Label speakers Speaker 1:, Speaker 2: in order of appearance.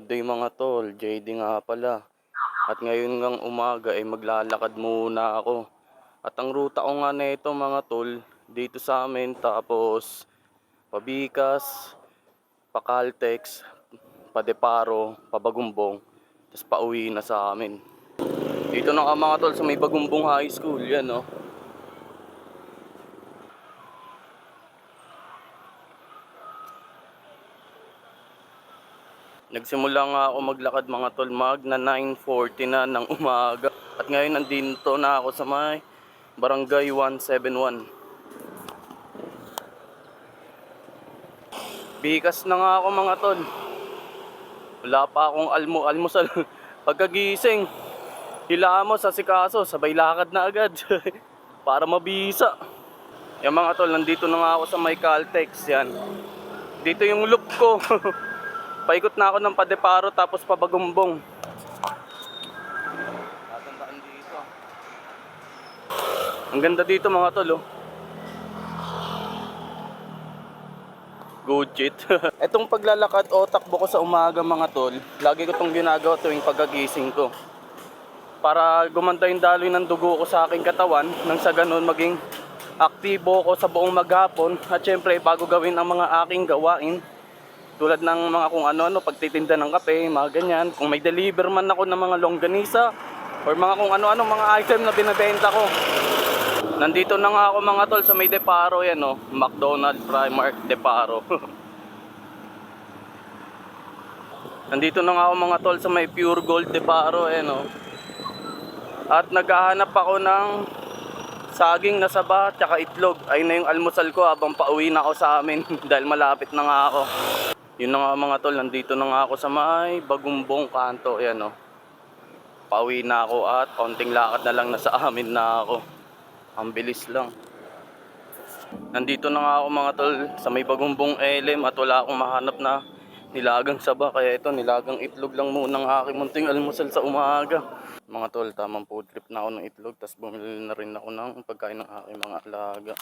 Speaker 1: day mga tol, JD nga pala. At ngayon ngang umaga ay maglalakad muna ako. At ang ruta ko nga nito mga tol, dito sa amin tapos Pabikas, Pacaltex, Padeparo, Pabagumbong, tapos pauwi na sa amin. Dito na ka mga tol sa may Bagumbong High School, yan no. Nagsimula nga ako maglakad mga tol, na 9:40 na ng umaga. At ngayon nandito na ako sa may Barangay 171. Bikas na nga ako mga tol. Wala pa akong almusal. Pagkagising, hilamos sa sikaso, sabay lakad na agad. Para mabisa. Yung mga tol, nandito na nga ako sa may Caltex, yan. Dito yung loop ko. Paikot na ako ng Padeparo tapos Pabagumbong. Tatandaan dito. Ang ganda dito mga tol, oh. Good shit. Etong paglalakad o takbo ko sa umaga mga tol, lagi ko itong ginagawa tuwing pagkagising ko. Para gumanda yung daloy ng dugo ko sa aking katawan, nang sa ganun maging aktibo ko sa buong maghapon. At syempre bago gawin ang mga aking gawain, tulad ng mga kung ano-ano, pagtitinda ng kape, mga ganyan. Kung may deliver man ako ng mga longganisa or mga kung ano-ano mga item na binibenta ko. Nandito na nga ako mga tol sa may Deparo, yan o, McDonald's, Primark, Deparo. Nandito na nga ako mga tol sa may Pure Gold Deparo, yan o. At naghahanap ako ng saging na saba tsaka itlog. Ayun na yung almusal ko habang pauwi na ako sa amin dahil malapit na nga ako. Yun na nga mga tol, nandito na nga ako sa may Bagumbong kanto, yan o. Pauwi na ako at konting lakad na lang nasa amin na ako. Ang bilis lang. Nandito na nga ako mga tol sa may Bagumbong LM at wala akong mahanap na nilagang saba. Kaya ito, nilagang itlog lang muna ng aking munting almusal sa umaga. Mga tol, tamang food trip na ako ng itlog. Tapos bumili na rin ako ng pagkain ng aking mga alaga.